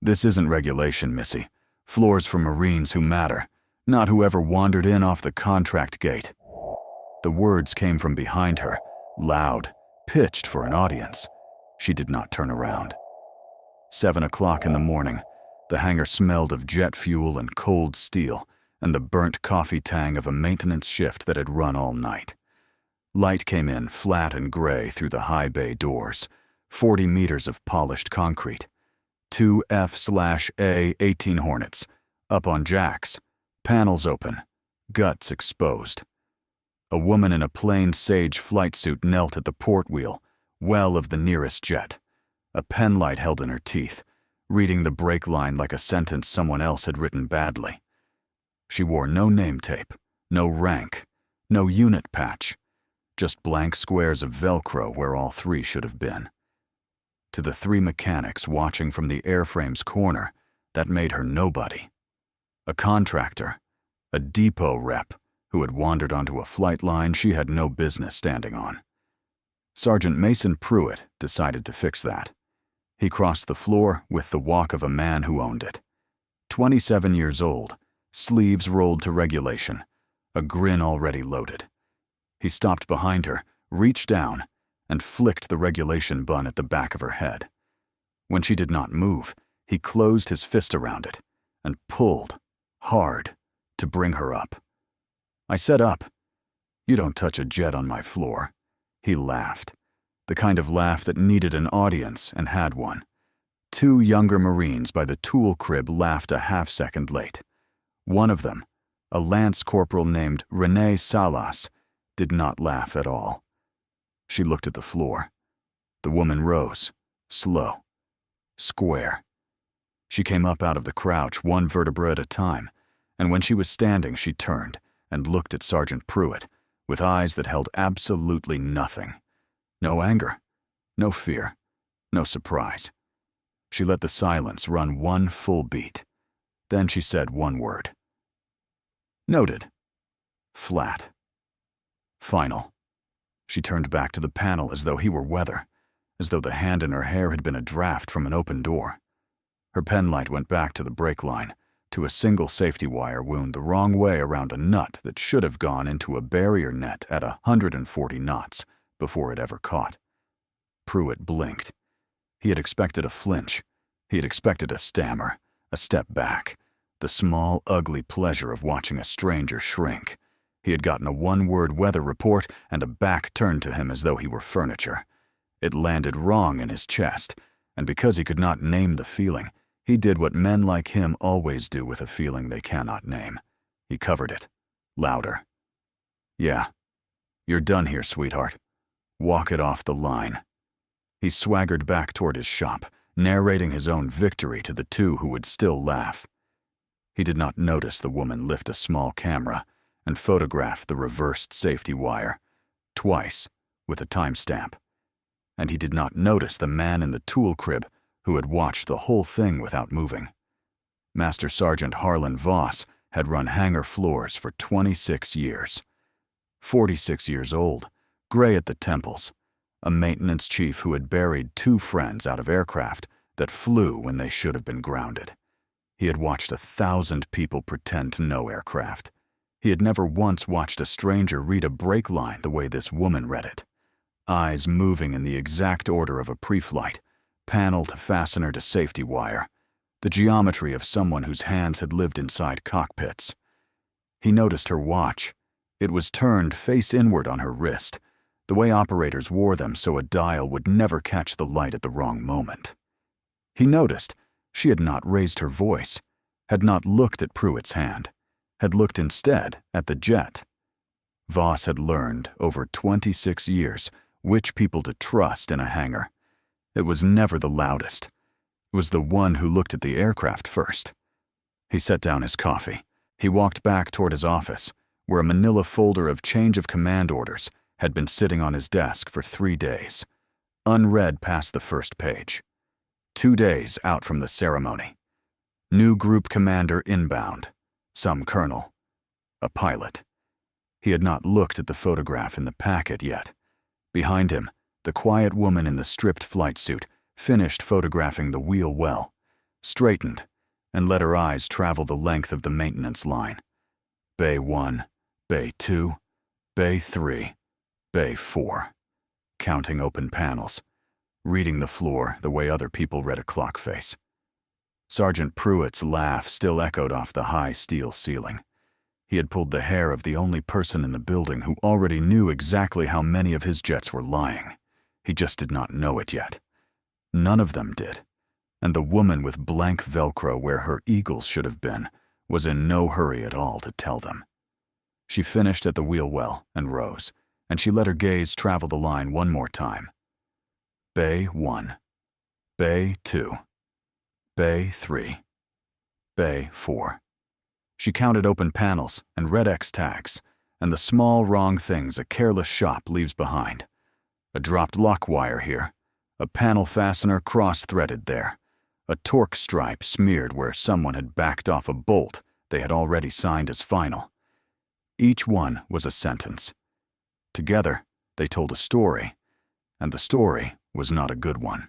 This isn't regulation, Missy. Floors for Marines who matter, not whoever wandered in off the contract gate. The words came from behind her, loud, pitched for an audience. She did not turn around. 7 o'clock in the morning, the hangar smelled of jet fuel and cold steel and the burnt coffee tang of a maintenance shift that had run all night. Light came in flat and gray through the high bay doors, 40 meters of polished concrete. 2 F/A 18 Hornets, up on jacks, panels open, guts exposed. A woman in a plain sage flight suit knelt at the port wheel, well of the nearest jet, a penlight held in her teeth, reading the brake line like a sentence someone else had written badly. She wore no name tape, no rank, no unit patch, just blank squares of Velcro where all 3 should have been. To the 3 mechanics watching from the airframe's corner, that made her nobody. A contractor, a depot rep who had wandered onto a flight line she had no business standing on. Sergeant Mason Pruitt decided to fix that. He crossed the floor with the walk of a man who owned it. 27 years old, sleeves rolled to regulation, a grin already loaded. He stopped behind her, reached down, and flicked the regulation bun at the back of her head. When she did not move, he closed his fist around it and pulled, hard, to bring her up. I said up. "You don't touch a jet on my floor." He laughed, the kind of laugh that needed an audience and had one. 2 younger Marines by the tool crib laughed a half-second late. One of them, a lance corporal named René Salas, did not laugh at all. She looked at the floor. The woman rose, slow, square. She came up out of the crouch 1 vertebra at a time, and when she was standing, she turned and looked at Sergeant Pruitt with eyes that held absolutely nothing. No anger, no fear, no surprise. She let the silence run 1 full beat. Then she said 1 word. Noted. Flat. Final. She turned back to the panel as though he were weather, as though the hand in her hair had been a draft from an open door. Her penlight went back to the brake line, to a single safety wire wound the wrong way around a nut that should have gone into a barrier net at 140 knots before it ever caught. Pruitt blinked. He had expected a flinch. He had expected a stammer, a step back, the small, ugly pleasure of watching a stranger shrink. He had gotten a 1-word weather report and a back turned to him as though he were furniture. It landed wrong in his chest, and because he could not name the feeling, he did what men like him always do with a feeling they cannot name. He covered it, louder. "Yeah, you're done here, sweetheart. Walk it off the line." He swaggered back toward his shop, narrating his own victory to the 2 who would still laugh. He did not notice the woman lift a small camera and photograph the reversed safety wire, twice, with a timestamp. And he did not notice the man in the tool crib who had watched the whole thing without moving. Master Sergeant Harlan Voss had run hangar floors for 26 years. 46 years old, gray at the temples, a maintenance chief who had buried 2 friends out of aircraft that flew when they should have been grounded. He had watched 1,000 people pretend to know aircraft. He had never once watched a stranger read a brake line the way this woman read it. Eyes moving in the exact order of a pre-flight, panel to fastener to safety wire, the geometry of someone whose hands had lived inside cockpits. He noticed her watch. It was turned face inward on her wrist, the way operators wore them so a dial would never catch the light at the wrong moment. He noticed she had not raised her voice, had not looked at Pruitt's hand, had looked instead at the jet. Voss had learned, over 26 years, which people to trust in a hangar. It was never the loudest. It was the one who looked at the aircraft first. He set down his coffee. He walked back toward his office, where a manila folder of change of command orders had been sitting on his desk for 3 days, unread past the first page. 2 days out from the ceremony. New group commander inbound. Some colonel. A pilot. He had not looked at the photograph in the packet yet. Behind him, the quiet woman in the stripped flight suit finished photographing the wheel well. straightened, and let her eyes travel the length of the maintenance line. Bay 1, Bay 2, Bay 3, Bay 4. Counting open panels, reading the floor the way other people read a clock face. Sergeant Pruitt's laugh still echoed off the high steel ceiling. He had pulled the hair of the only person in the building who already knew exactly how many of his jets were lying. He just did not know it yet. None of them did, and the woman with blank Velcro where her eagles should have been was in no hurry at all to tell them. She finished at the wheel well and rose, and she let her gaze travel the line one more time. Bay 1, Bay 2, Bay 3, Bay 4. She counted open panels and red X tags, and the small wrong things a careless shop leaves behind. A dropped lock wire here, a panel fastener cross-threaded there, a torque stripe smeared where someone had backed off a bolt they had already signed as final. Each one was a sentence. Together, they told a story, and the story was not a good one.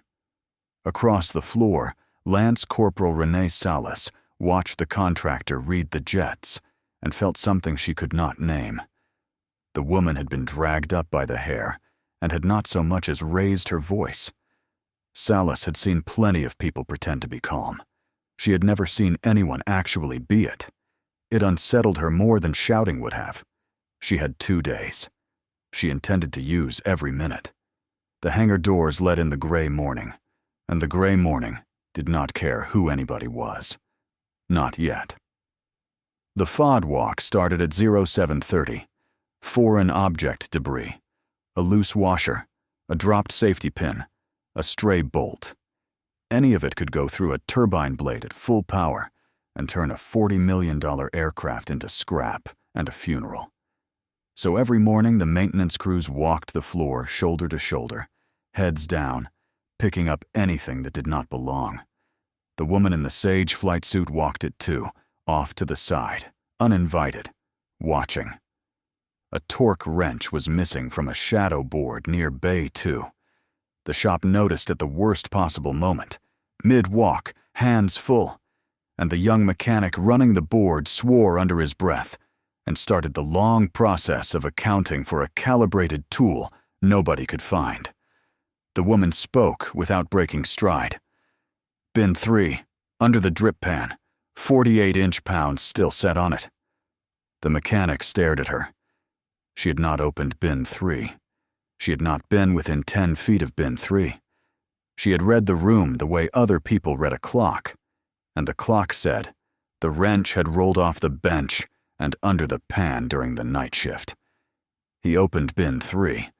Across the floor, Lance Corporal Renee Salas watched the contractor read the jets and felt something she could not name. The woman had been dragged up by the hair and had not so much as raised her voice. Salas had seen plenty of people pretend to be calm. She had never seen anyone actually be it. It unsettled her more than shouting would have. She had 2 days. She intended to use every minute. The hangar doors let in the gray morning, and the gray morning did not care who anybody was. Not yet. The FOD walk started at 0730. Foreign object debris, a loose washer, a dropped safety pin, a stray bolt. Any of it could go through a turbine blade at full power and turn a $40 million aircraft into scrap and a funeral. So every morning the maintenance crews walked the floor shoulder to shoulder, heads down, picking up anything that did not belong. The woman in the sage flight suit walked it too, off to the side, uninvited, watching. A torque wrench was missing from a shadow board near Bay 2. The shop noticed at the worst possible moment, mid-walk, hands full, and the young mechanic running the board swore under his breath and started the long process of accounting for a calibrated tool nobody could find. The woman spoke without breaking stride. Bin 3, under the drip pan, 48 inch-pounds still set on it. The mechanic stared at her. She had not opened bin 3. She had not been within 10 feet of bin 3. She had read the room the way other people read a clock, and the clock said the wrench had rolled off the bench and under the pan during the night shift. He opened bin 3.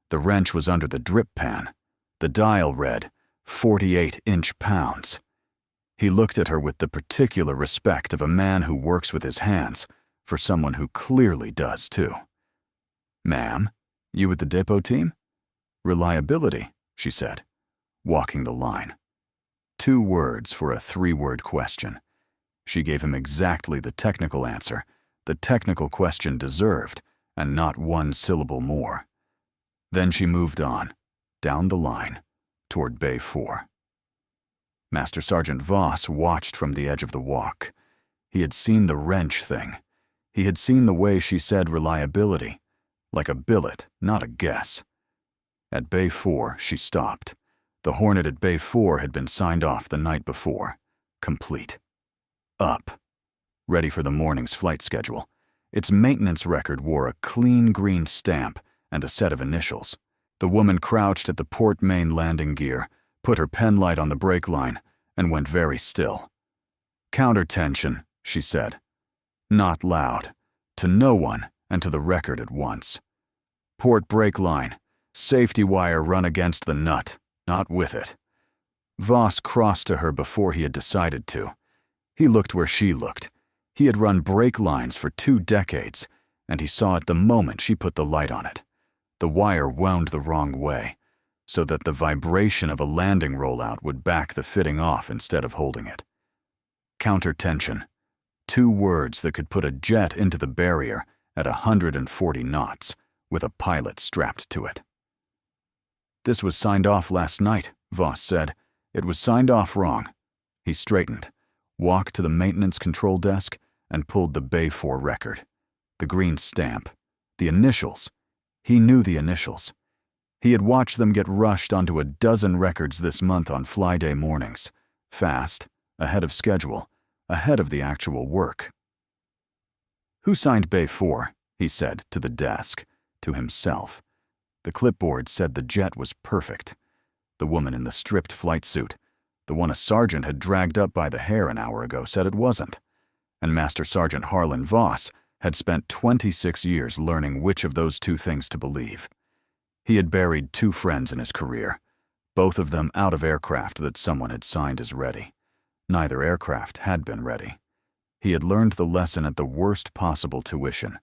The wrench was under the drip pan. The dial read 48 inch-pounds. He looked at her with the particular respect of a man who works with his hands for someone who clearly does too. "Ma'am, you with the depot team?" "Reliability," she said, walking the line. 2 words for a 3-word question. She gave him exactly the technical answer the technical question deserved, and not 1 syllable more. Then she moved on, down the line, toward Bay 4. Master Sergeant Voss watched from the edge of the walk. He had seen the wrench thing. He had seen the way she said reliability, like a billet, not a guess. At Bay 4, she stopped. The Hornet at Bay 4 had been signed off the night before. Complete. Up. Ready for the morning's flight schedule. Its maintenance record wore a clean green stamp and a set of initials. The woman crouched at the port main landing gear, put her pen light on the brake line, and went very still. "Counter tension," she said. Not loud. To no one and to the record at once. "Port brake line. Safety wire run against the nut, not with it." Voss crossed to her before he had decided to. He looked where she looked. He had run brake lines for 2 decades, and he saw it the moment she put the light on it. The wire wound the wrong way, so that the vibration of a landing rollout would back the fitting off instead of holding it. Counter tension. 2 words that could put a jet into the barrier at 140 knots, with a pilot strapped to it. "This was signed off last night," Voss said. "It was signed off wrong." He straightened, walked to the maintenance control desk, and pulled the Bay 4 record. The green stamp. The initials. He knew the initials. He had watched them get rushed onto a dozen records this month on fly day mornings. Fast, ahead of schedule, ahead of the actual work. "Who signed Bay 4? He said to the desk, to himself. The clipboard said the jet was perfect. The woman in the stripped flight suit, the one a sergeant had dragged up by the hair an hour ago, said it wasn't. And Master Sergeant Harlan Voss had spent 26 years learning which of those two things to believe. He had buried 2 friends in his career, both of them out of aircraft that someone had signed as ready. Neither aircraft had been ready. He had learned the lesson at the worst possible tuition,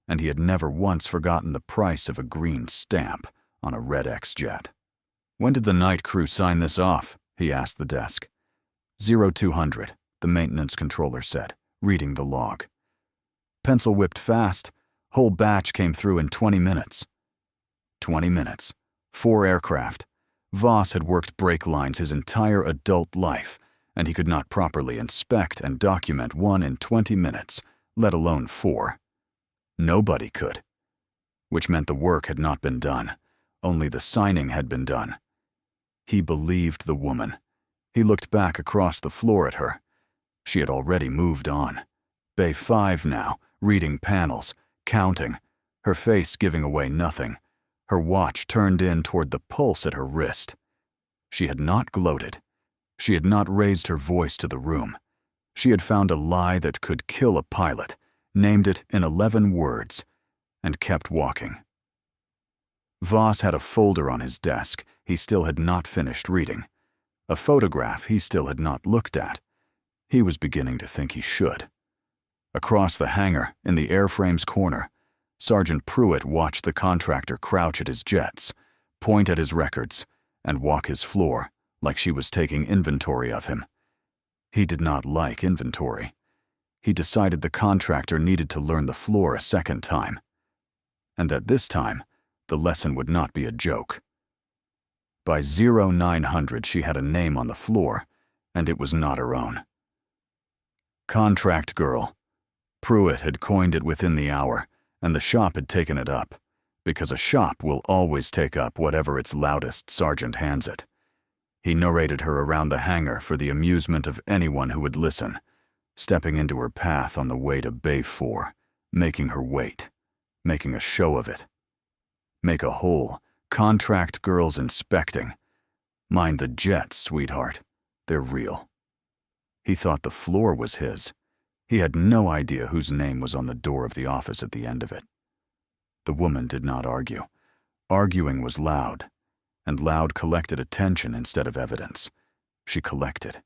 and he had never once forgotten the price of a green stamp on a Red X jet. "When did the night crew sign this off?" he asked the desk. 0200, the maintenance controller said, reading the log. Pencil whipped fast. Whole batch came through in 20 minutes. 20 minutes. 4 aircraft. Voss had worked brake lines his entire adult life, and he could not properly inspect and document one in 20 minutes, let alone 4. Nobody could. Which meant the work had not been done. Only the signing had been done. He believed the woman. He looked back across the floor at her. She had already moved on. Bay 5 now, reading panels, counting, her face giving away nothing, her watch turned in toward the pulse at her wrist. She had not gloated. She had not raised her voice to the room. She had found a lie that could kill a pilot, named it in 11 words, and kept walking. Voss had a folder on his desk he still had not finished reading, a photograph he still had not looked at. He was beginning to think he should. Across the hangar, in the airframe's corner, Sergeant Pruitt watched the contractor crouch at his jets, point at his records, and walk his floor like she was taking inventory of him. He did not like inventory. He decided the contractor needed to learn the floor a second time, and that this time, the lesson would not be a joke. By 0900 she had a name on the floor, and it was not her own. Contract girl. Pruitt had coined it within the hour, and the shop had taken it up, because a shop will always take up whatever its loudest sergeant hands it. He narrated her around the hangar for the amusement of anyone who would listen, stepping into her path on the way to Bay 4, making her wait, making a show of it. Make a hole, contract girls inspecting. Mind the jets, sweetheart. They're real. He thought the floor was his. He had no idea whose name was on the door of the office at the end of it. The woman did not argue. Arguing was loud, and loud collected attention instead of evidence. She collected.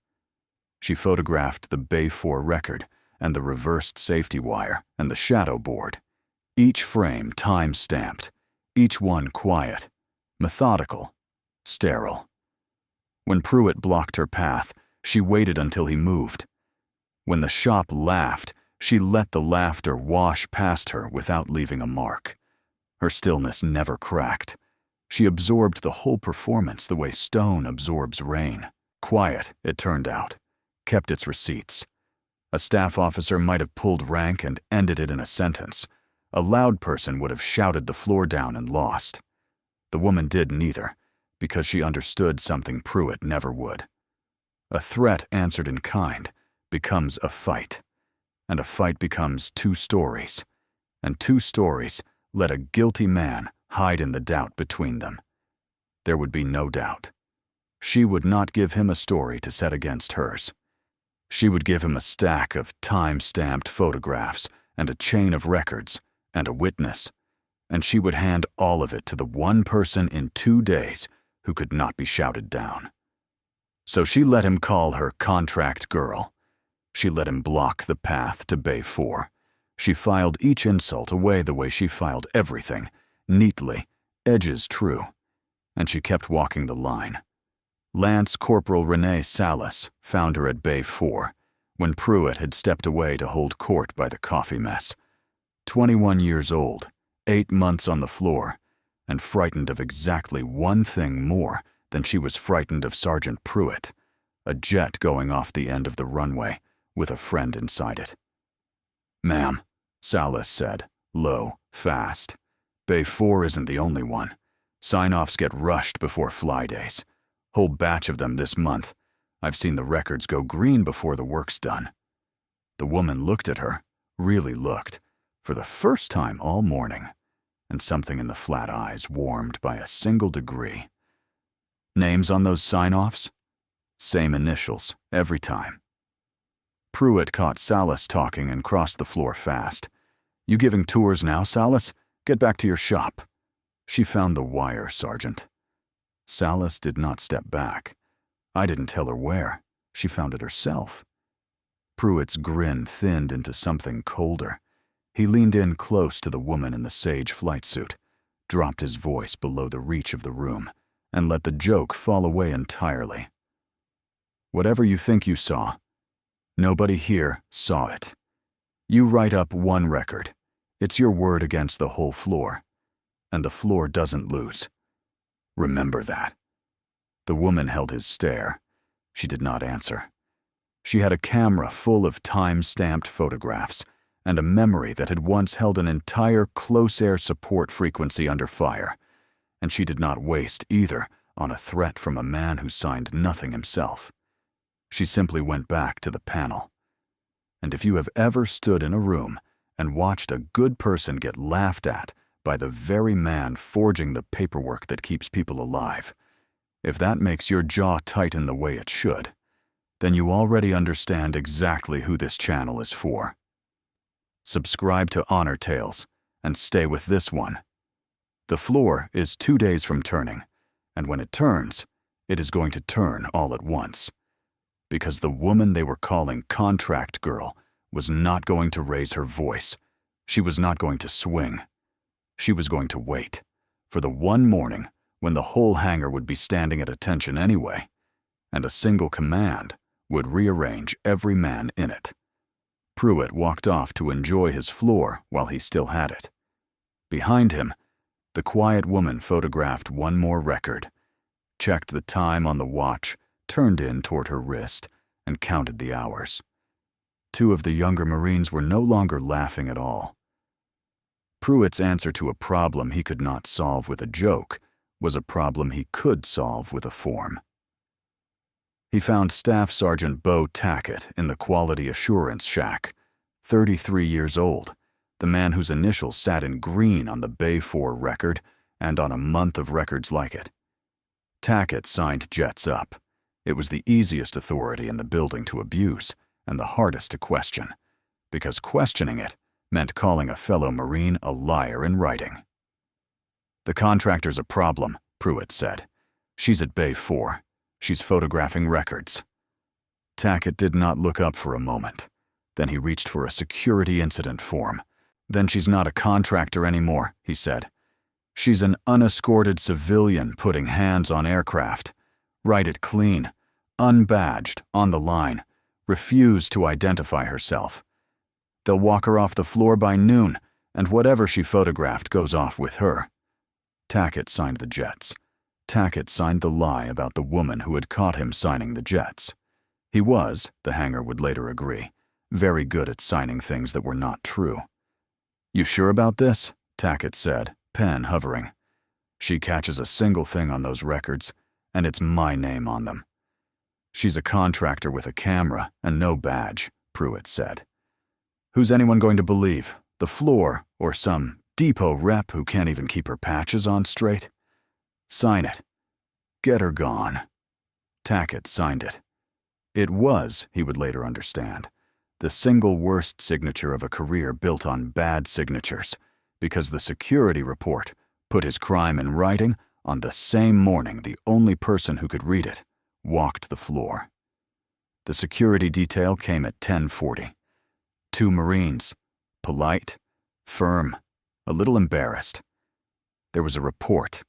She photographed the Bay 4 record and the reversed safety wire and the shadow board, each frame time-stamped, each one quiet, methodical, sterile. When Pruitt blocked her path, she waited until he moved. When the shop laughed, she let the laughter wash past her without leaving a mark. Her stillness never cracked. She absorbed the whole performance the way stone absorbs rain. Quiet, it turned out. Kept its receipts. A staff officer might have pulled rank and ended it in a sentence. A loud person would have shouted the floor down and lost. The woman did neither, because she understood something Pruitt never would. A threat answered in kind becomes a fight, and a fight becomes 2 stories, and 2 stories let a guilty man hide in the doubt between them. There would be no doubt. She would not give him a story to set against hers. She would give him a stack of time-stamped photographs and a chain of records and a witness, and she would hand all of it to the one person in 2 days who could not be shouted down. So she let him call her contract girl. She let him block the path to Bay 4. She filed each insult away the way she filed everything, neatly, edges true, and she kept walking the line. Lance Corporal Renee Salas found her at Bay 4 when Pruitt had stepped away to hold court by the coffee mess. 21 years old, 8 months on the floor, and frightened of exactly one thing more than she was frightened of Sergeant Pruitt, a jet going off the end of the runway, with a friend inside it. "Ma'am," Salas said, low, fast. "Bay 4 isn't the only one. Sign-offs get rushed before fly days. Whole batch of them this month. I've seen the records go green before the work's done." The woman looked at her, really looked, for the first time all morning, and something in the flat eyes warmed by a single degree. "Names on those sign-offs?" "Same initials, every time." Pruitt caught Salas talking and crossed the floor fast. "You giving tours now, Salas? Get back to your shop." "She found the wire, Sergeant." Salas did not step back. "I didn't tell her where. She found it herself." Pruitt's grin thinned into something colder. He leaned in close to the woman in the sage flight suit, dropped his voice below the reach of the room, and let the joke fall away entirely. "Whatever you think you saw, nobody here saw it. You write up one record. It's your word against the whole floor. And the floor doesn't lose. Remember that." The woman held his stare. She did not answer. She had a camera full of time-stamped photographs and a memory that had once held an entire close-air support frequency under fire, and she did not waste either on a threat from a man who signed nothing himself. She simply went back to the panel. And if you have ever stood in a room and watched a good person get laughed at by the very man forging the paperwork that keeps people alive, if that makes your jaw tighten the way it should, then you already understand exactly who this channel is for. Subscribe to Honor Tales and stay with this one. The floor is 2 days from turning, and when it turns, it is going to turn all at once. Because the woman they were calling Contract Girl was not going to raise her voice. She was not going to swing. She was going to wait for the one morning when the whole hangar would be standing at attention anyway, and a single command would rearrange every man in it. Pruitt walked off to enjoy his floor while he still had it. Behind him, the quiet woman photographed one more record, checked the time on the watch, turned in toward her wrist, and counted the hours. 2 of the younger Marines were no longer laughing at all. Pruitt's answer to a problem he could not solve with a joke was a problem he could solve with a form. He found Staff Sergeant Bo Tackett in the Quality Assurance Shack, 33 years old, the man whose initials sat in green on the Bay 4 record and on a month of records like it. Tackett signed jets up. It was the easiest authority in the building to abuse and the hardest to question, because questioning it meant calling a fellow Marine a liar in writing. "The contractor's a problem," Pruitt said. "She's at Bay 4. She's photographing records." Tackett did not look up for a moment. Then he reached for a security incident form. "Then she's not a contractor anymore," he said. "She's an unescorted civilian putting hands on aircraft. Write it clean. Unbadged, on the line. Refused to identify herself. They'll walk her off the floor by noon, and whatever she photographed goes off with her." Tackett signed the jets. Tackett signed the lie about the woman who had caught him signing the jets. He was, the hangar would later agree, very good at signing things that were not true. "You sure about this?" Tackett said, pen hovering. "She catches a single thing on those records, and it's my name on them." "She's a contractor with a camera and no badge," Pruitt said. "Who's anyone going to believe, the floor or some depot rep who can't even keep her patches on straight? Sign it. Get her gone." Tackett signed it. It was, he would later understand, the single worst signature of a career built on bad signatures, because the security report put his crime in writing on the same morning the only person who could read it walked the floor. The security detail came at 10:40. 2 Marines, polite, firm, a little embarrassed. There was a report.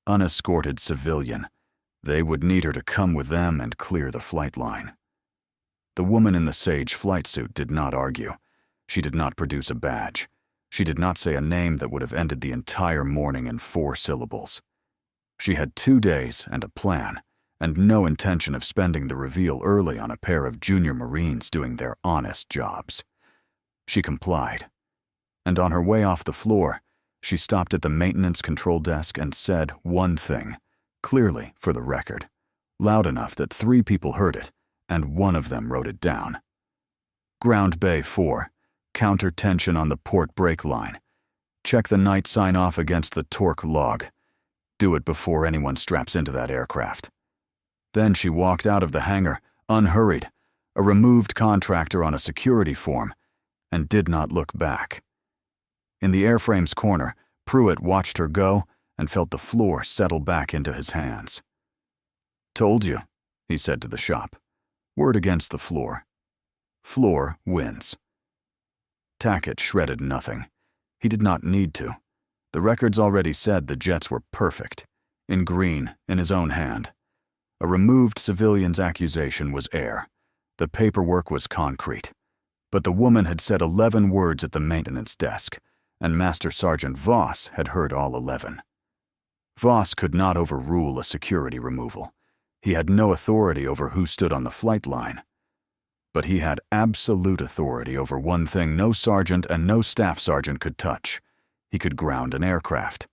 Unescorted civilian. They would need her to come with them and clear the flight line. The woman in the sage flight suit did not argue. She did not produce a badge. She did not say a name that would have ended the entire morning in 4 syllables. She had 2 days and a plan, and no intention of spending the reveal early on a pair of junior Marines doing their honest jobs. She complied, and on her way off the floor, she stopped at the maintenance control desk and said one thing, clearly for the record, loud enough that 3 people heard it, and one of them wrote it down. Ground Bay 4, counter tension on the port brake line. Check the night sign off against the torque log. Do it before anyone straps into that aircraft. Then she walked out of the hangar, unhurried, a removed contractor on a security form, and did not look back. In the airframe's corner, Pruitt watched her go and felt the floor settle back into his hands. "Told you," he said to the shop. "Word against the floor. Floor wins." Tackett shredded nothing. He did not need to. The records already said the jets were perfect, in green, in his own hand. A removed civilian's accusation was air. The paperwork was concrete. But the woman had said 11 words at the maintenance desk, and Master Sergeant Voss had heard all 11. Voss could not overrule a security removal. He had no authority over who stood on the flight line. But he had absolute authority over one thing no sergeant and no staff sergeant could touch. He could ground an aircraft.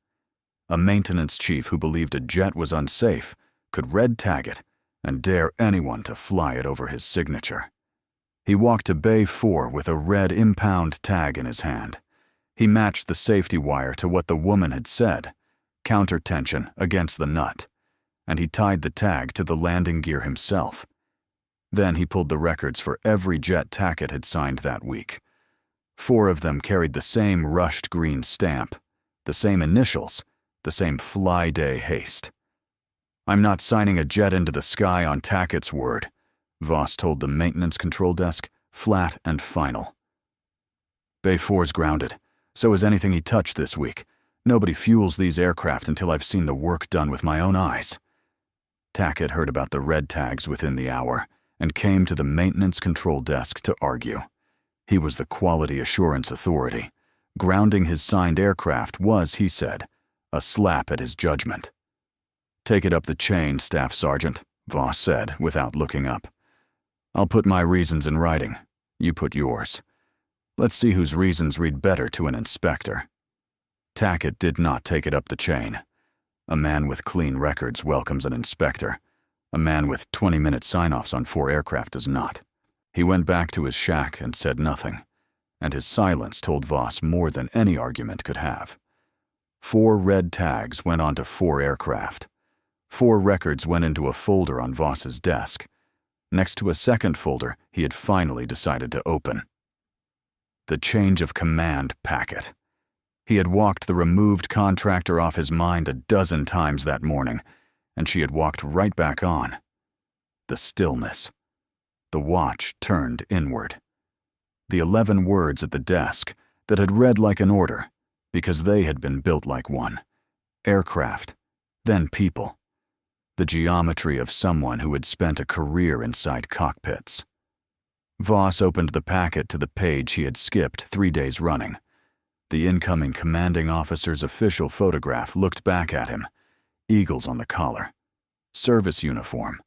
A maintenance chief who believed a jet was unsafe could red tag it and dare anyone to fly it over his signature. He walked to Bay 4 with a red impound tag in his hand. He matched the safety wire to what the woman had said, counter tension against the nut, and he tied the tag to the landing gear himself. Then he pulled the records for every jet Tackett had signed that week. 4 of them carried the same rushed green stamp, the same initials, the same fly day haste. "I'm not signing a jet into the sky on Tackett's word," Voss told the maintenance control desk, flat and final. "Bay 4's grounded. So is anything he touched this week. Nobody fuels these aircraft until I've seen the work done with my own eyes." Tackett heard about the red tags within the hour and came to the maintenance control desk to argue. He was the quality assurance authority. Grounding his signed aircraft was, he said, a slap at his judgment. "Take it up the chain, Staff Sergeant," Voss said without looking up. "I'll put my reasons in writing. You put yours. Let's see whose reasons read better to an inspector." Tackett did not take it up the chain. A man with clean records welcomes an inspector. A man with 20-minute sign-offs on 4 aircraft does not. He went back to his shack and said nothing, and his silence told Voss more than any argument could have. 4 red tags went onto 4 aircraft. 4 records went into a folder on Voss's desk, next to a second folder he had finally decided to open. The change of command packet. He had walked the removed contractor off his mind a dozen times that morning, and she had walked right back on. The stillness. The watch turned inward. The 11 words at the desk that had read like an order, because they had been built like one. Aircraft, then people. The geometry of someone who had spent a career inside cockpits. Voss opened the packet to the page he had skipped 3 days running. The incoming commanding officer's official photograph looked back at him. Eagles on the collar. Service uniform.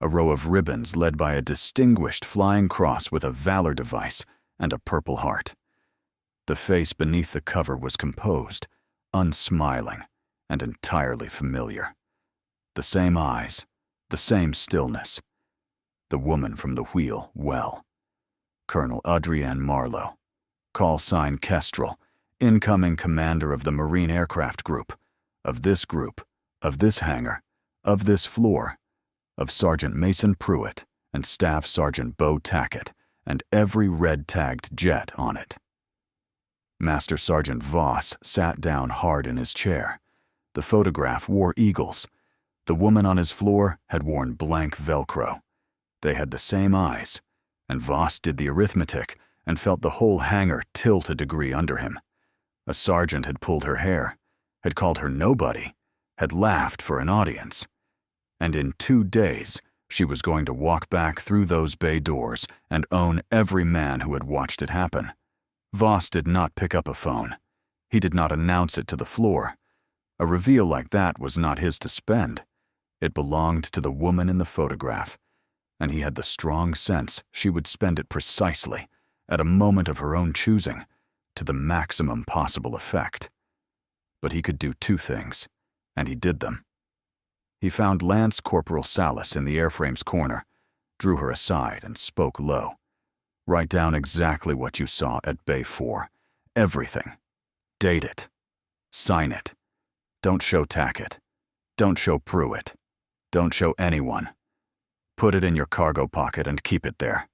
A row of ribbons led by a distinguished flying cross with a Valor device and a Purple Heart. The face beneath the cover was composed, unsmiling, and entirely familiar. The same eyes, the same stillness. The woman from the wheel well. Colonel Adrienne Marlowe. Call sign Kestrel, incoming commander of the Marine Aircraft Group, of this hangar, of this floor, of Sergeant Mason Pruitt and Staff Sergeant Bo Tackett, and every red-tagged jet on it. Master Sergeant Voss sat down hard in his chair. The photograph wore eagles. The woman on his floor had worn blank Velcro. They had the same eyes, and Voss did the arithmetic and felt the whole hangar tilt a degree under him. A sergeant had pulled her hair, had called her nobody, had laughed for an audience. And in 2 days, she was going to walk back through those bay doors and own every man who had watched it happen. Voss did not pick up a phone. He did not announce it to the floor. A reveal like that was not his to spend. It belonged to the woman in the photograph, and he had the strong sense she would spend it precisely, at a moment of her own choosing, to the maximum possible effect. But he could do two things, and he did them. He found Lance Corporal Salas in the airframe's corner, drew her aside, and spoke low. "Write down exactly what you saw at Bay 4. Everything. Date it. Sign it. Don't show Tackett. Don't show Pruitt. Don't show anyone. Put it in your cargo pocket and keep it there."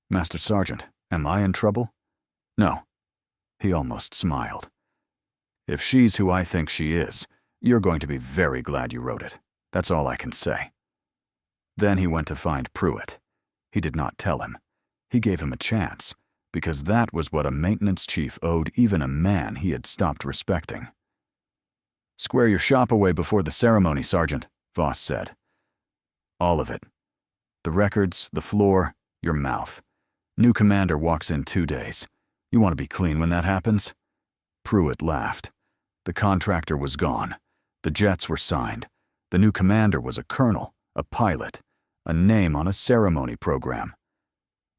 "Master Sergeant, am I in trouble?" "No." He almost smiled. "If she's who I think she is, you're going to be very glad you wrote it. That's all I can say." Then he went to find Pruitt. He did not tell him. He gave him a chance, because that was what a maintenance chief owed even a man he had stopped respecting. "Square your shop away before the ceremony, Sergeant," Voss said. "All of it. The records, the floor, your mouth. New commander walks in 2 days. You want to be clean when that happens?" Pruitt laughed. The contractor was gone. The jets were signed. The new commander was a colonel, a pilot, a name on a ceremony program.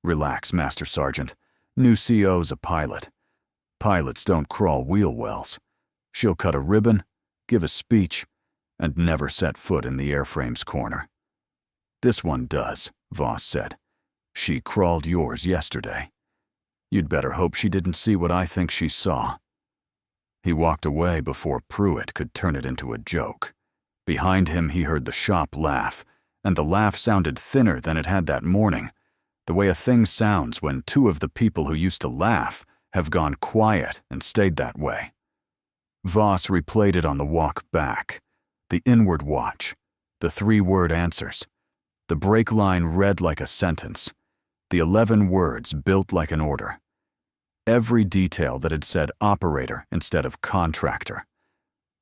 "Relax, Master Sergeant. New CO's a pilot. Pilots don't crawl wheel wells. She'll cut a ribbon, give a speech, and never set foot in the airframe's corner." "This one does," Voss said. "She crawled yours yesterday. You'd better hope she didn't see what I think she saw." He walked away before Pruitt could turn it into a joke. Behind him he heard the shop laugh, and the laugh sounded thinner than it had that morning, the way a thing sounds when two of the people who used to laugh have gone quiet and stayed that way. Voss replayed it on the walk back. The inward watch, the 3-word answers, the break line read like a sentence, the 11 words built like an order. Every detail that had said operator instead of contractor.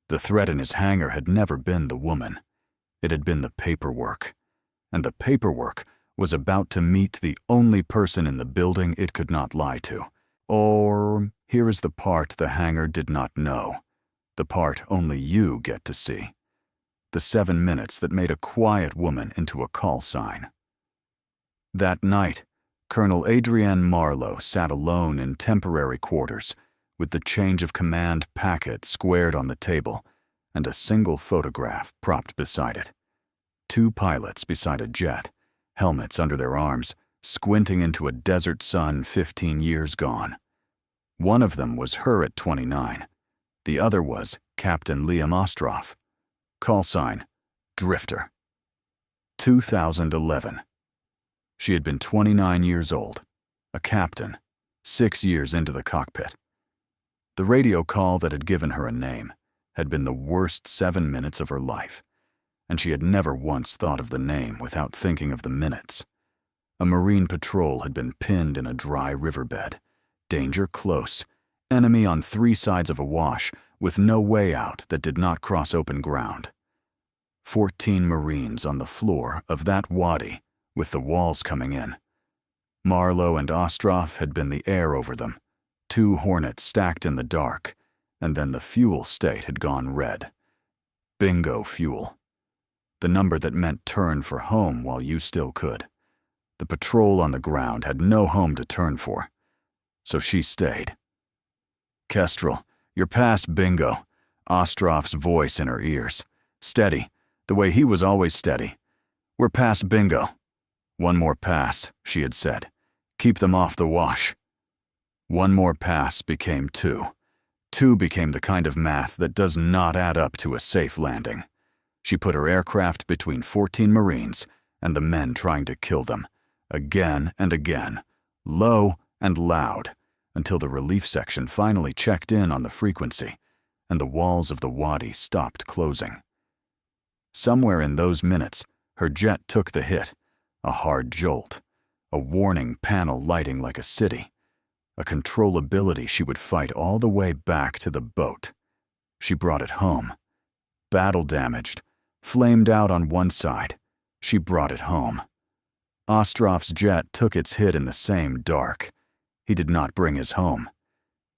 The threat in his hangar had never been the woman. It had been the paperwork. And the paperwork was about to meet the only person in the building it could not lie to. Or, here is the part the hangar did not know. The part only you get to see. The 7 minutes that made a quiet woman into a call sign. That night, Colonel Adrienne Marlowe sat alone in temporary quarters, with the change of command packet squared on the table and a single photograph propped beside it. 2 pilots beside a jet, helmets under their arms, squinting into a desert sun 15 years gone. One of them was her at 29. The other was Captain Liam Ostroff. Call sign, Drifter. 2011. She had been 29 years old, a captain, 6 years into the cockpit. The radio call that had given her a name had been the worst 7 minutes of her life, and she had never once thought of the name without thinking of the minutes. A Marine patrol had been pinned in a dry riverbed, danger close, enemy on 3 sides of a wash with no way out that did not cross open ground. 14 Marines on the floor of that wadi with the walls coming in. Marlowe and Ostroff had been the air over them, 2 Hornets stacked in the dark, and then the fuel state had gone red. Bingo fuel. The number that meant turn for home while you still could. The patrol on the ground had no home to turn for, so she stayed. "Kestrel, you're past bingo," Ostroff's voice in her ears. Steady, the way he was always steady. "We're past bingo." "One more pass," she had said. "Keep them off the wash." One more pass became 2. 2 became the kind of math that does not add up to a safe landing. She put her aircraft between 14 Marines and the men trying to kill them, again and again, low and loud, until the relief section finally checked in on the frequency, and the walls of the wadi stopped closing. Somewhere in those minutes, her jet took the hit, a hard jolt, a warning panel lighting like a city, a controllability she would fight all the way back to the boat. She brought it home. Battle damaged, flamed out on one side, she brought it home. Ostroff's jet took its hit in the same dark. He did not bring his home.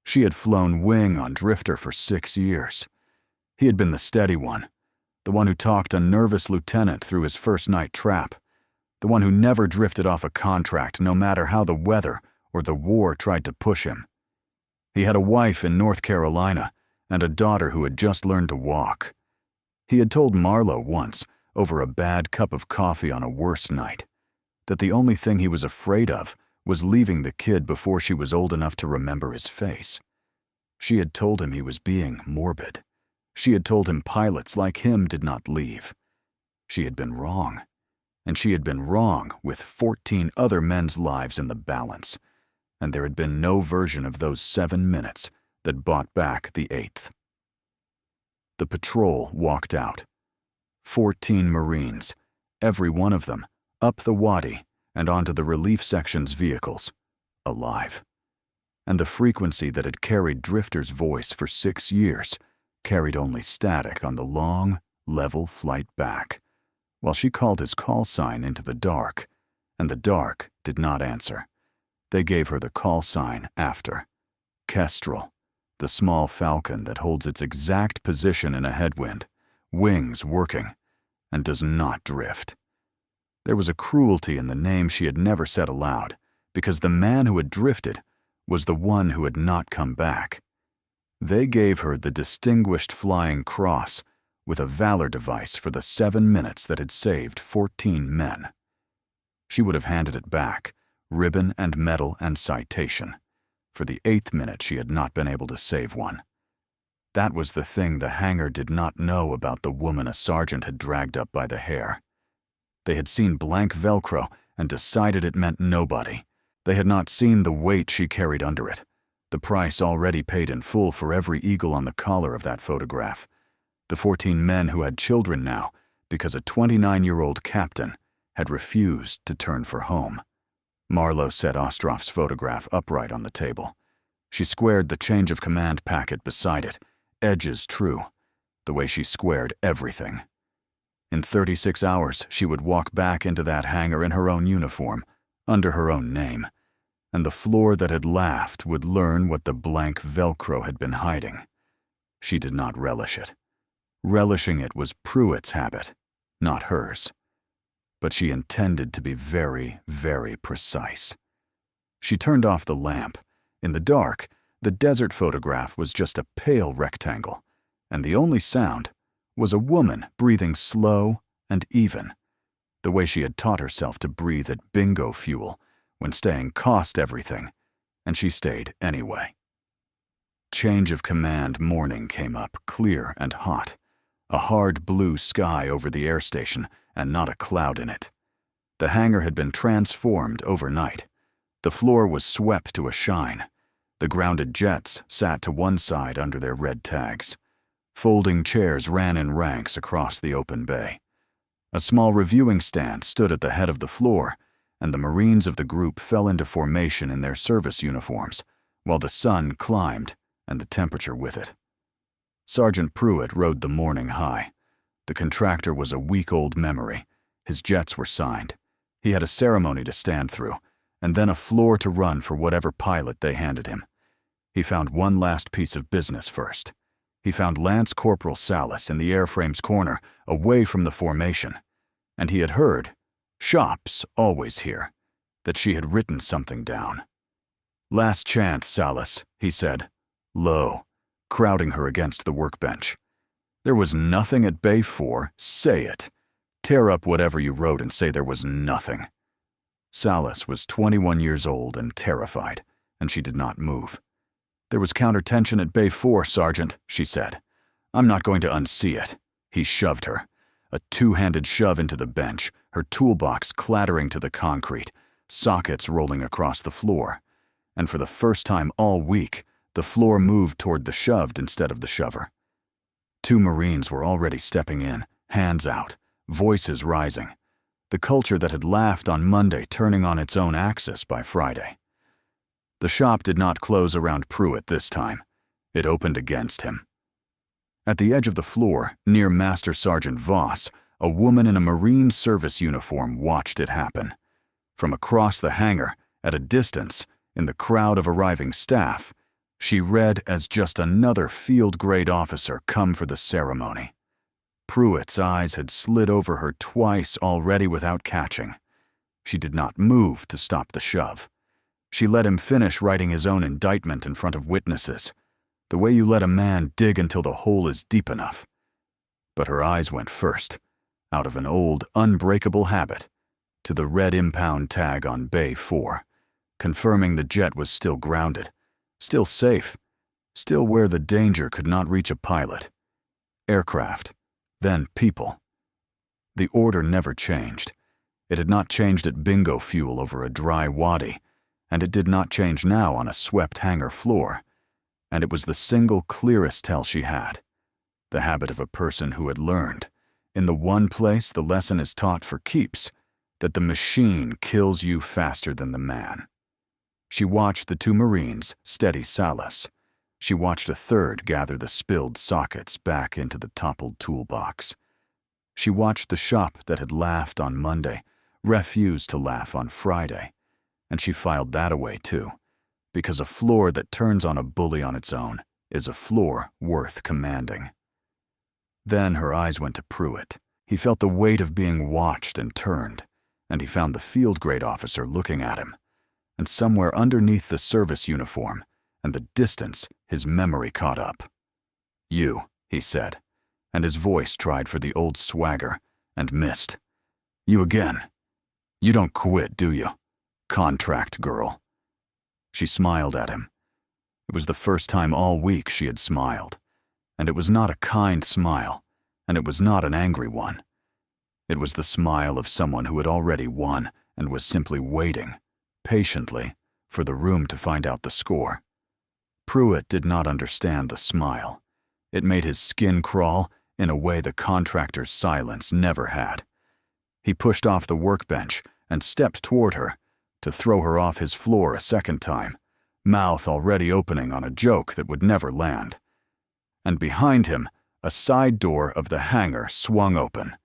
She had flown wing on Drifter for 6 years. He had been the steady one, the one who talked a nervous lieutenant through his first night trap, the one who never drifted off a contract no matter how the weather or the war tried to push him. He had a wife in North Carolina and a daughter who had just learned to walk. He had told Marlo once, over a bad cup of coffee on a worse night, that the only thing he was afraid of was leaving the kid before she was old enough to remember his face. She had told him he was being morbid. She had told him pilots like him did not leave. She had been wrong. And she had been wrong with 14 other men's lives in the balance. And there had been no version of those 7 minutes that bought back the 8th. The patrol walked out. 14 Marines, every one of them, up the wadi and onto the relief section's vehicles, alive. And the frequency that had carried Drifter's voice for 6 years carried only static on the long, level flight back, while she called his call sign into the dark, and the dark did not answer. They gave her the call sign after. Kestrel, the small falcon that holds its exact position in a headwind, wings working, and does not drift. There was a cruelty in the name she had never said aloud, because the man who had drifted was the one who had not come back. They gave her the Distinguished Flying Cross with a valor device for the 7 minutes that had saved 14 men. She would have handed it back, ribbon and medal and citation. For the 8th minute she had not been able to save one. That was the thing the hangar did not know about the woman a sergeant had dragged up by the hair. They had seen blank Velcro and decided it meant nobody. They had not seen the weight she carried under it, the price already paid in full for every eagle on the collar of that photograph. The 14 men who had children now, because a 29-year-old captain had refused to turn for home. Marlo set Ostrov's photograph upright on the table. She squared the change of command packet beside it, edges true, the way she squared everything. In 36 hours, she would walk back into that hangar in her own uniform, under her own name, and the floor that had laughed would learn what the blank Velcro had been hiding. She did not relish it. Relishing it was Pruitt's habit, not hers. But she intended to be very, very precise. She turned off the lamp. In the dark, the desert photograph was just a pale rectangle, and the only sound was a woman breathing slow and even, the way she had taught herself to breathe at bingo fuel when staying cost everything, and she stayed anyway. Change of command morning came up, clear and hot, a hard blue sky over the air station and not a cloud in it. The hangar had been transformed overnight. The floor was swept to a shine. The grounded jets sat to one side under their red tags. Folding chairs ran in ranks across the open bay. A small reviewing stand stood at the head of the floor, and the Marines of the group fell into formation in their service uniforms, while the sun climbed and the temperature with it. Sergeant Pruitt rode the morning high. The contractor was a week-old memory. His jets were signed. He had a ceremony to stand through, and then a floor to run for whatever pilot they handed him. He found one last piece of business first. He found Lance Corporal Salas in the airframe's corner, away from the formation, and he had heard, shops always here, that she had written something down. "Last chance, Salas," he said, low, crowding her against the workbench. "There was nothing at Bay 4, say it. Tear up whatever you wrote and say there was nothing." Salas was 21 years old and terrified, and she did not move. "There was counter-tension at Bay 4, Sergeant," she said. "I'm not going to unsee it." He shoved her. A two-handed shove into the bench, her toolbox clattering to the concrete, sockets rolling across the floor. And for the first time all week, the floor moved toward the shoved instead of the shover. 2 Marines were already stepping in, hands out, voices rising. The culture that had laughed on Monday turning on its own axis by Friday. The shop did not close around Pruitt this time. It opened against him. At the edge of the floor, near Master Sergeant Voss, a woman in a Marine service uniform watched it happen. From across the hangar, at a distance, in the crowd of arriving staff, she read as just another field-grade officer come for the ceremony. Pruitt's eyes had slid over her twice already without catching. She did not move to stop the shove. She let him finish writing his own indictment in front of witnesses, the way you let a man dig until the hole is deep enough. But her eyes went first, out of an old, unbreakable habit, to the red impound tag on Bay 4, confirming the jet was still grounded, still safe, still where the danger could not reach a pilot. Aircraft, then people. The order never changed. It had not changed at bingo fuel over a dry wadi, and it did not change now on a swept hangar floor. And it was the single clearest tell she had. The habit of a person who had learned, in the one place the lesson is taught for keeps, that the machine kills you faster than the man. She watched the two Marines steady Salas. She watched a third gather the spilled sockets back into the toppled toolbox. She watched the shop that had laughed on Monday refuse to laugh on Friday, and she filed that away too, because a floor that turns on a bully on its own is a floor worth commanding. Then her eyes went to Pruitt. He felt the weight of being watched and turned, and he found the field grade officer looking at him. And somewhere underneath the service uniform and the distance, his memory caught up. "You," he said, and his voice tried for the old swagger and missed. "You again. You don't quit, do you? Contract girl." She smiled at him. It was the first time all week she had smiled, and it was not a kind smile, and it was not an angry one. It was the smile of someone who had already won and was simply waiting, patiently, for the room to find out the score. Pruitt did not understand the smile. It made his skin crawl in a way the contractor's silence never had. He pushed off the workbench and stepped toward her to throw her off his floor a second time, mouth already opening on a joke that would never land. And behind him, a side door of the hangar swung open,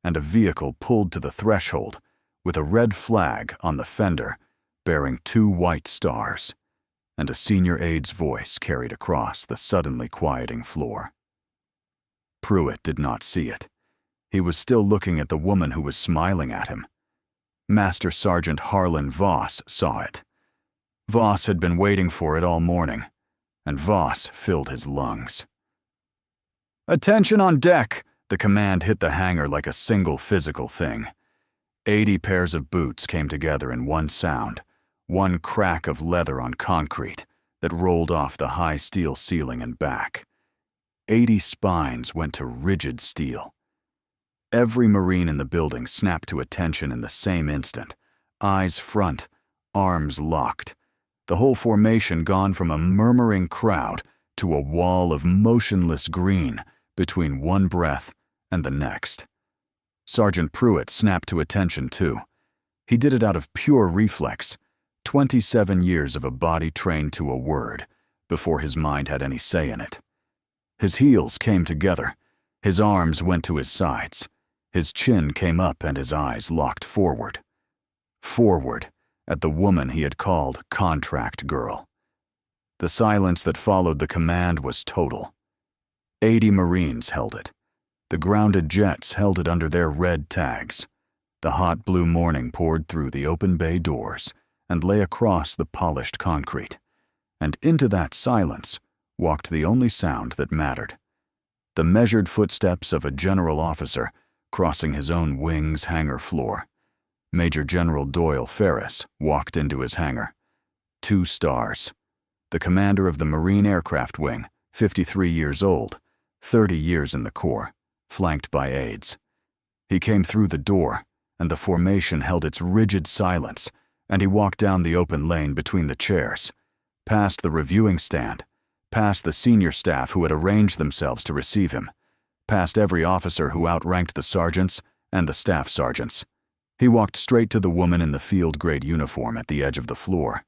and a vehicle pulled to the threshold with a red flag on the fender bearing 2 white stars, and a senior aide's voice carried across the suddenly quieting floor. Pruitt did not see it. He was still looking at the woman who was smiling at him. Master Sergeant Harlan Voss saw it. Voss had been waiting for it all morning, and Voss filled his lungs. "Attention on deck!" The command hit the hangar like a single physical thing. 80 pairs of boots came together in one sound, one crack of leather on concrete that rolled off the high steel ceiling and back. 80 spines went to rigid steel. Every Marine in the building snapped to attention in the same instant, eyes front, arms locked, the whole formation gone from a murmuring crowd to a wall of motionless green between one breath and the next. Sergeant Pruitt snapped to attention too. He did it out of pure reflex, 27 years of a body trained to a word before his mind had any say in it. His heels came together, his arms went to his sides, his chin came up and his eyes locked forward. Forward, at the woman he had called contract girl. The silence that followed the command was total. 80 Marines held it. The grounded jets held it under their red tags. The hot blue morning poured through the open bay doors and lay across the polished concrete. And into that silence walked the only sound that mattered. The measured footsteps of a general officer crossing his own wing's hangar floor. Major General Doyle Ferris walked into his hangar. 2 stars. The commander of the Marine Aircraft Wing, 53 years old, 30 years in the Corps, flanked by aides. He came through the door, and the formation held its rigid silence, and he walked down the open lane between the chairs, past the reviewing stand, past the senior staff who had arranged themselves to receive him, past every officer who outranked the sergeants and the staff sergeants. He walked straight to the woman in the field-grade uniform at the edge of the floor,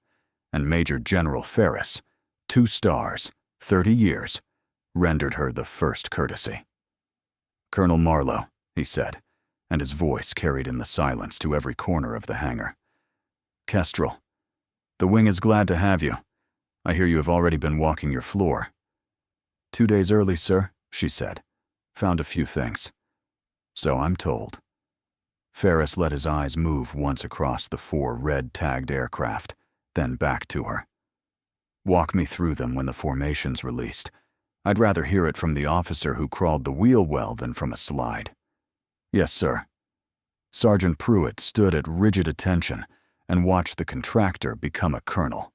and Major General Ferris, 2 stars, 30 years, rendered her the first courtesy. "Colonel Marlowe," he said, and his voice carried in the silence to every corner of the hangar. "Kestrel, the wing is glad to have you. I hear you have already been walking your floor." 2 days early, sir," she said. Found a few things. So I'm told. Ferris let his eyes move once across the 4 red-tagged aircraft, then back to her. Walk me through them when the formation's released. I'd rather hear it from the officer who crawled the wheel well than from a slide. Yes, sir. Sergeant Pruitt stood at rigid attention and watched the contractor become a colonel.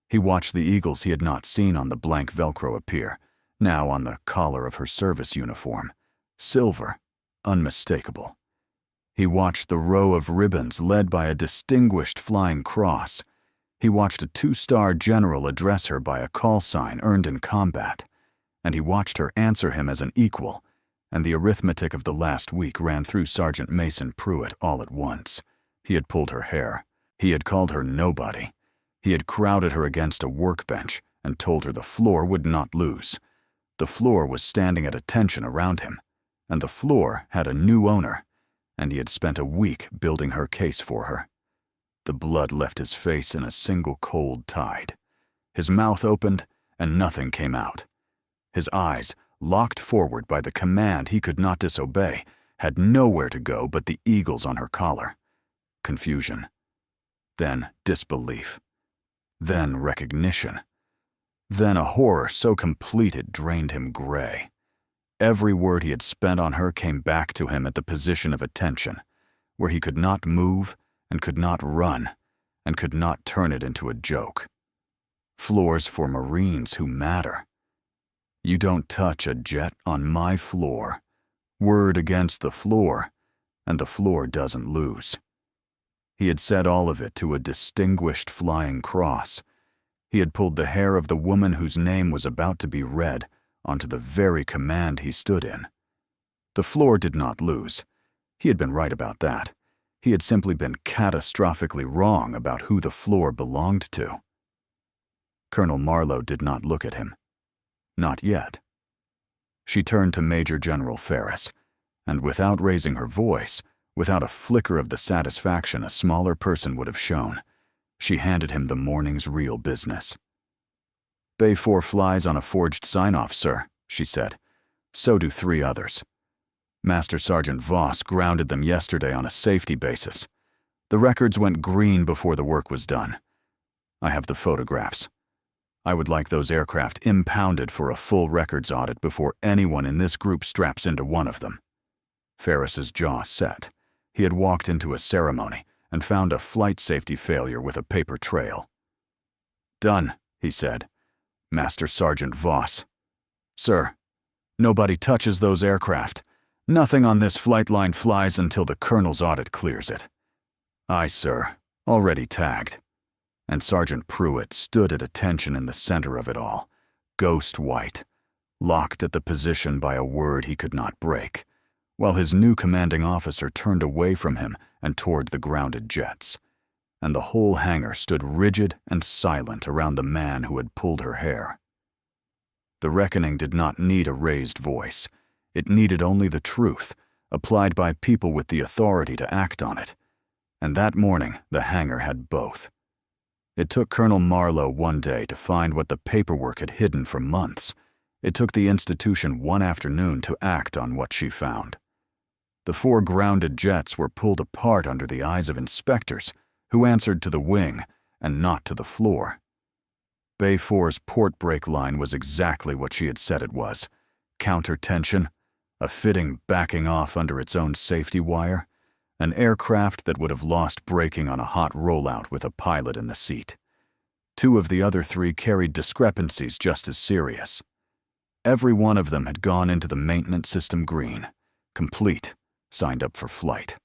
He watched the eagles he had not seen on the blank Velcro appear, now on the collar of her service uniform. Silver, unmistakable. He watched the row of ribbons led by a distinguished flying cross. He watched a 2-star general address her by a call sign earned in combat, and he watched her answer him as an equal, and the arithmetic of the last week ran through Sergeant Mason Pruitt all at once. He had pulled her hair. He had called her nobody. He had crowded her against a workbench and told her the floor would not lose. The floor was standing at attention around him, and the floor had a new owner, and he had spent a week building her case for her. The blood left his face in a single cold tide. His mouth opened, and nothing came out. His eyes, locked forward by the command he could not disobey, had nowhere to go but the eagles on her collar. Confusion. Then disbelief. Then recognition. Then a horror so complete it drained him gray. Every word he had spent on her came back to him at the position of attention, where he could not move and could not run and could not turn it into a joke. Floors for Marines who matter. You don't touch a jet on my floor. Word against the floor, and the floor doesn't lose. He had said all of it to a distinguished flying cross. He had pulled the hair of the woman whose name was about to be read onto the very command he stood in. The floor did not lose. He had been right about that. He had simply been catastrophically wrong about who the floor belonged to. Colonel Marlowe did not look at him. Not yet. She turned to Major General Ferris, and without raising her voice, without a flicker of the satisfaction a smaller person would have shown, she handed him the morning's real business. Bay 4 flies on a forged sign-off, sir, she said. So do 3 others. Master Sergeant Voss grounded them yesterday on a safety basis. The records went green before the work was done. I have the photographs. I would like those aircraft impounded for a full records audit before anyone in this group straps into one of them. Ferris's jaw set. He had walked into a ceremony and found a flight safety failure with a paper trail. Done, he said. Master Sergeant Voss. Sir, nobody touches those aircraft. Nothing on this flight line flies until the colonel's audit clears it. Aye, sir. Already tagged. And Sergeant Pruitt stood at attention in the center of it all, ghost white, locked at the position by a word he could not break, while his new commanding officer turned away from him and toward the grounded jets, and the whole hangar stood rigid and silent around the man who had pulled her hair. The reckoning did not need a raised voice. It needed only the truth, applied by people with the authority to act on it. And that morning, the hangar had both. It took Colonel Marlowe one day to find what the paperwork had hidden for months. It took the institution one afternoon to act on what she found. The 4 grounded jets were pulled apart under the eyes of inspectors who answered to the wing and not to the floor. Bay 4's port brake line was exactly what she had said it was. Counter-tension, a fitting backing off under its own safety wire, an aircraft that would have lost braking on a hot rollout with a pilot in the seat. 2 of the other 3 carried discrepancies just as serious. Every one of them had gone into the maintenance system green, complete, signed up for flight,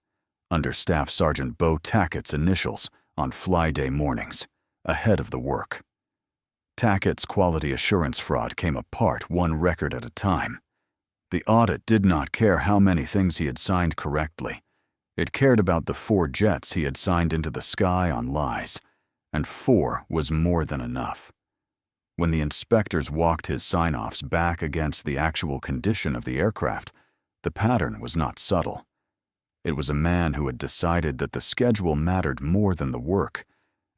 under Staff Sergeant Bo Tackett's initials on fly day mornings, ahead of the work. Tackett's quality assurance fraud came apart one record at a time. The audit did not care how many things he had signed correctly. It cared about the 4 jets he had signed into the sky on lies, and 4 was more than enough. When the inspectors walked his sign-offs back against the actual condition of the aircraft, the pattern was not subtle. It was a man who had decided that the schedule mattered more than the work,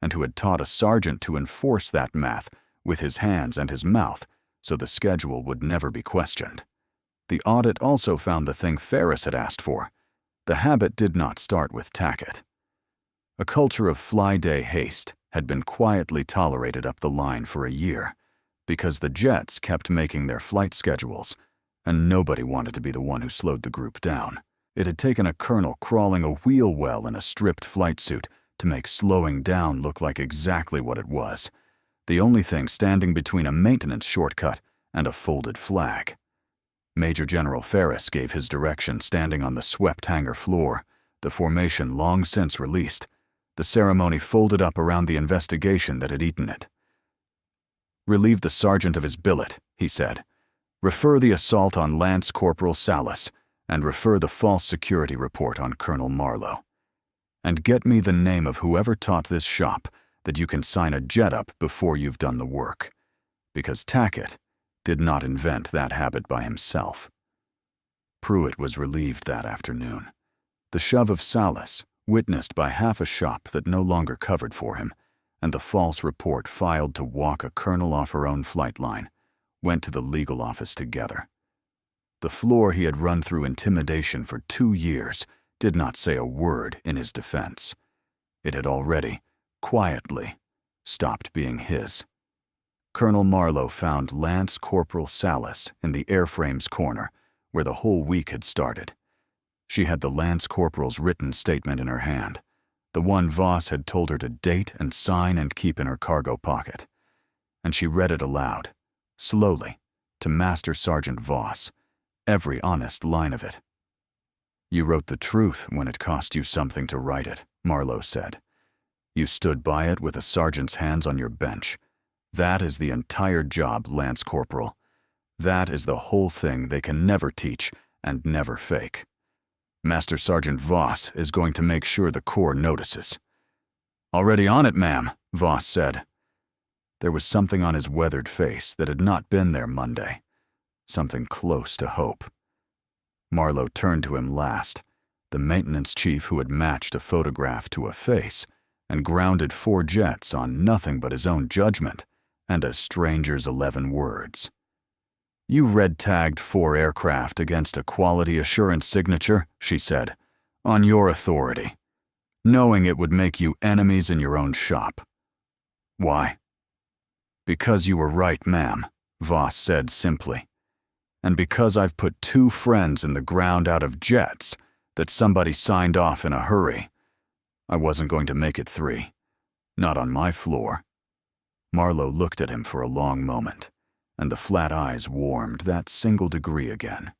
and who had taught a sergeant to enforce that math with his hands and his mouth so the schedule would never be questioned. The audit also found the thing Ferris had asked for. The habit did not start with Tackett. A culture of fly-day haste had been quietly tolerated up the line for a year because the jets kept making their flight schedules, and nobody wanted to be the one who slowed the group down. It had taken a colonel crawling a wheel well in a stripped flight suit to make slowing down look like exactly what it was, the only thing standing between a maintenance shortcut and a folded flag. Major General Ferris gave his direction standing on the swept hangar floor, the formation long since released, the ceremony folded up around the investigation that had eaten it. "Relieve the sergeant of his billet," he said. "Refer the assault on Lance Corporal Salas, and refer the false security report on Colonel Marlowe. And get me the name of whoever taught this shop that you can sign a jet up before you've done the work, because Tackett did not invent that habit by himself." Pruitt was relieved that afternoon. The shove of Salas, witnessed by half a shop that no longer covered for him, and the false report filed to walk a colonel off her own flight line, went to the legal office together. The floor he had run through intimidation for 2 years did not say a word in his defense. It had already, quietly, stopped being his. Colonel Marlowe found Lance Corporal Salas in the airframe's corner, where the whole week had started. She had the Lance Corporal's written statement in her hand, the one Voss had told her to date and sign and keep in her cargo pocket. And she read it aloud, slowly, to Master Sergeant Voss, every honest line of it. "You wrote the truth when it cost you something to write it," Marlowe said. "You stood by it with a sergeant's hands on your bench. That is the entire job, Lance Corporal. That is the whole thing they can never teach and never fake. Master Sergeant Voss is going to make sure the Corps notices." "Already on it, ma'am," Voss said. There was something on his weathered face that had not been there Monday, something close to hope. Marlowe turned to him last, the maintenance chief who had matched a photograph to a face and grounded 4 jets on nothing but his own judgment and a stranger's 11 words. "You red-tagged 4 aircraft against a quality assurance signature," she said, "on your authority, knowing it would make you enemies in your own shop. Why?" "Because you were right, ma'am," Voss said simply. "And because I've put 2 friends in the ground out of jets that somebody signed off in a hurry. I wasn't going to make it 3. Not on my floor." Marlowe looked at him for a long moment, and the flat eyes warmed that single degree again.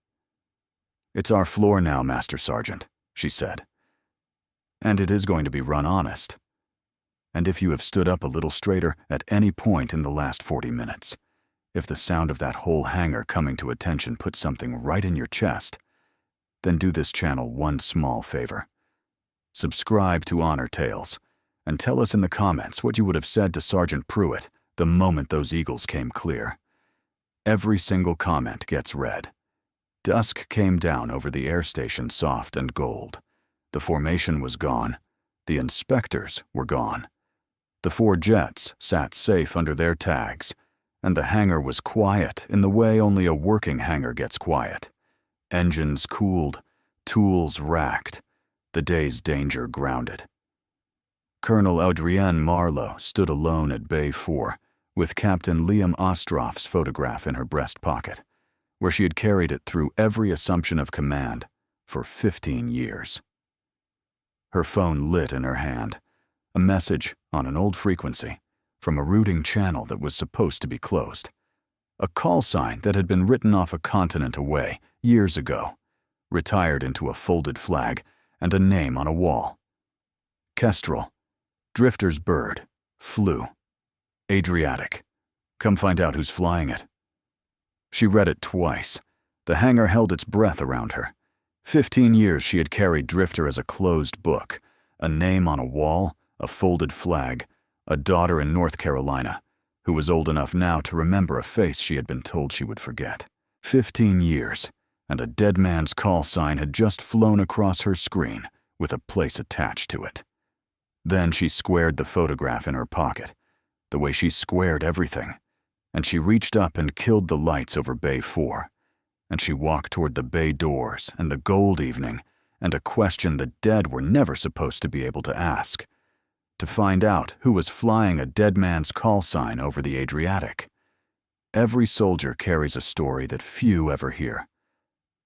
"It's our floor now, Master Sergeant," she said. "And it is going to be run honest. And if you have stood up a little straighter at any point in the last 40 minutes, if the sound of that whole hangar coming to attention put something right in your chest, then do this channel one small favor. Subscribe to Honor Tales, and tell us in the comments what you would have said to Sergeant Pruitt the moment those eagles came clear. Every single comment gets read. Dusk came down over the air station soft and gold. The formation was gone. The inspectors were gone. The 4 jets sat safe under their tags, and the hangar was quiet in the way only a working hangar gets quiet. Engines cooled, tools racked, the day's danger grounded. Colonel Adrienne Marlowe stood alone at Bay 4, with Captain Liam Ostroff's photograph in her breast pocket, where she had carried it through every assumption of command for 15 years. Her phone lit in her hand, a message on an old frequency from a routing channel that was supposed to be closed. A call sign that had been written off a continent away years ago, retired into a folded flag and a name on a wall. Kestrel, Drifter's bird, flew. Adriatic. Come find out who's flying it. She read it twice. The hangar held its breath around her. 15 years she had carried Drifter as a closed book, a name on a wall, a folded flag, a daughter in North Carolina, who was old enough now to remember a face she had been told she would forget. 15 years, and a dead man's call sign had just flown across her screen with a place attached to it. Then she squared the photograph in her pocket, the way she squared everything, and she reached up and killed the lights over Bay 4. and she walked toward the bay doors and the gold evening and a question the dead were never supposed to be able to ask, to find out who was flying a dead man's call sign over the Adriatic. Every soldier carries a story that few ever hear.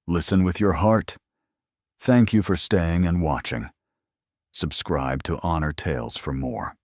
Listen with your heart. Thank you for staying and watching. Subscribe to Honor Tales for more.